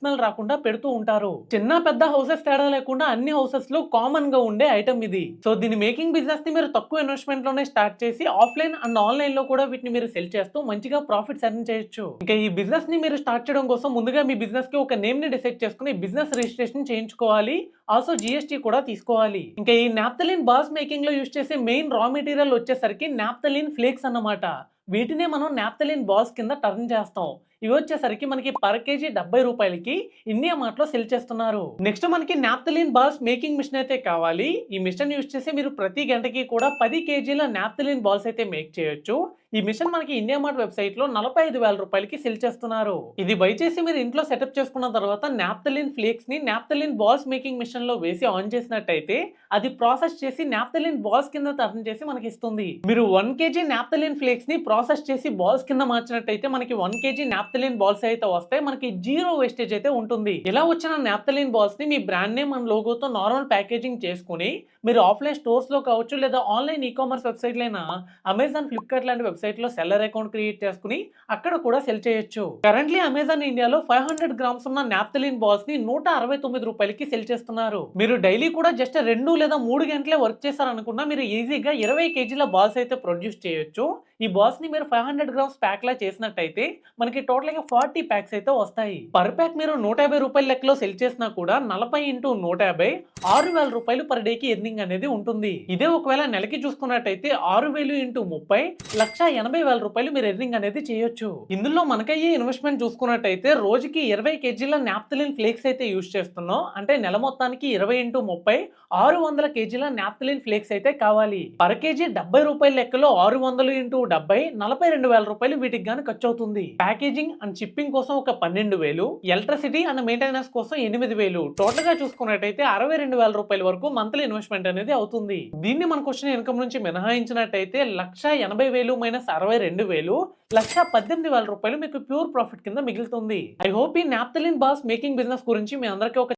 Smell రాకుండా పెడుతూ ఉంటారు. చిన్న పెద్ద హౌసెస్ తేడా లేకుండా అన్ని హౌసెస్ లో కామన్ గా ఉండే ఐటమ్ ఇది. సో దీని మేకింగ్ బిజినెస్ ని మీరు తక్కువ ఇన్వెస్ట్మెంట్ లోనే స్టార్ట్ చేసి ఆఫ్లైన్ అండ్ ఆన్లైన్ లో కూడా వీటిని మీరు సెల్ చేస్తూ మంచిగా ప్రాఫిట్స్ ఎర్న్ చేయొచ్చు. ఇంకా ఈ బిజినెస్ ని మీరు స్టార్ట్ చేయడం కోసం ముందుగా మీ బిజినెస్ కి ఒక నేమ్ ని డిసైడ్ చేసుకుని బిజినెస్ రిజిస్ట్రేషన్ చేయించుకోవాలి. ఆల్సో జిఎస్టీ కూడా తీసుకోవాలి. ఇంకా ఈ నాప్థలిన్ బాల్స్ మేకింగ్ లో యూజ్ చేసే మెయిన్ రా మెటీరియల్ వచ్చేసరికి నాప్థలిన్ ఫ్లేక్స్ అన్నమాట. వీటినే మనం నాప్థలిన్ బాల్స్ కింద టర్న్ చేస్తాం. ఇవి వచ్చేసరికి మనకి పర్ కేజీ 70 రూపాయలకి ఇండియా మార్ట్ లో సెల్ చేస్తున్నారు. నెక్స్ట్ మనకి నాప్థలిన్ బాల్స్ మేకింగ్ మిషన్ అయితే కావాలి. ఈ మిషన్ యూజ్ చేసి మీరు ప్రతి గంటకి కూడా 10 కేజీల నాప్థలిన్ బాల్స్ అయితే మేక్ చేయొచ్చు. ఈ మిషన్ మనకి ఇండియా మార్ట్ వెబ్సైట్ లో 45,000 రూపాయలకి సెల్ చేస్తున్నారు. ఇది బై చేసి మీరు ఇంట్లో సెటప్ చేసుకున్న తర్వాత నాప్థలిన్ ఫ్లేక్స్ ని నాప్థలిన్ బాల్స్ మేకింగ్ మిషన్ లో వేసి ఆన్ చేసినట్టయితే అది ప్రాసెస్ చేసి నాప్థలిన్ బాల్స్ కింద టర్న్ చేసి మనకి ఇస్తుంది. మీరు 1 కేజీ నాప్థలిన్ ఫ్లేక్స్ ని ప్రాసెస్ చేసి బాల్స్ కింద మార్చినట్టయితే మనకి 1 కేజీ నాప్థలిన్ బాల్స్ అయితే వస్తాయి. మనకి జీరో వేస్టేజ్ అయితే ఉంటుంది. ఇలా వచ్చిన నాప్థలిన్ బాల్స్ ని మీ బ్రాండ్ నేమ్ అండ్ లోగోతో నార్మల్ ప్యాకేజింగ్ చేసుకుని మీరు ఆఫ్లైన్ స్టోర్స్ లో కావచ్చు లేదా ఆన్లైన్ ఈ కామర్స్ వెబ్సైట్ లైన అమెజాన్, ఫ్లిప్కార్ట్ లాంటి వెబ్సైట్ లో సెల్లర్ అకౌంట్ క్రియేట్ చేసుకుని అక్కడ కూడా సెల్ చేయొచ్చు. కరెంట్లీ అమెజాన్ ఇండియాలో 500 గ్రామ్స్ ఉన్న నాప్థలిన్ బాల్స్ ని 169 రూపాయలకి సెల్ చేస్తున్నారు. మీరు డైలీ కూడా జస్ట్ 2 లేదా 3 గంటలే వర్క్ చేశారనుకున్నా మీరు ఈజీగా 20 కేజీల బాల్స్ అయితే ప్రొడ్యూస్ చేయొచ్చు. ఈ బాల్స్ ని మీరు 500 గ్రామ్స్ ప్యాక్ లా చేసినట్టయితే మనకి టోటల్ గా 40 ప్యాక్స్ అయితే వస్తాయి. పర్ ప్యాక్ మీరు 150 రూపాయల లెక్కలో సెల్ చేసినా కూడా 40 ఇంటూ 150 6,000 రూపాయలు పర్ డే కి ఎర్నింగ్ అనేది ఉంటుంది. ఇదే ఒకవేళ నెలకి చూసుకున్నట్టయితే 6,000 ఇంటూ 30 1,80,000 రూపాయలు మీరు ఎర్నింగ్ అనేది చేయొచ్చు. ఇందులో మనకయ్యే ఇన్వెస్ట్మెంట్ చూసుకున్నట్టయితే రోజుకి 20 కేజీల నాప్థలిన్ ఫ్లేక్స్ అయితే యూజ్ చేస్తున్నాం. అంటే నెల మొత్తానికి 20 ఇంటూ 30 600 కేజీల నాప్థలిన్ ఫ్లేక్స్ అయితే కావాలి. పర్ కేజీ 70 రూపాయల లెక్కలో 600 ఇంటూ 70 42,000 రూపాయలు వీటికి గాను ఖర్చు అవుతుంది. ప్యాకేజింగ్ అండ్ షిప్పింగ్ కోసం ఒక 12,000, ఎలక్ట్రిసిటీ అండ్ మెయింటెనెన్స్ కోసం 8,000, టోటల్ గా చూసుకున్నట్టయితే 62,000 రూపాయల వరకు మంత్లీ ఇన్వెస్ట్మెంట్ అనేది అవుతుంది. దీన్ని మనకు వచ్చిన ఇన్కమ్ నుంచి మినహాయించినట్టయితే 1,80,000 మైనస్ 62,000 1,18,000 రూపాయలు మీకు ప్యూర్ ప్రాఫిట్ కింద మిగులుతుంది. ఐ హోప్ ఈ నాప్థలిన్ బాల్స్ మేకింగ్ బిజినెస్ గురించి మీ అందరికీ ఒక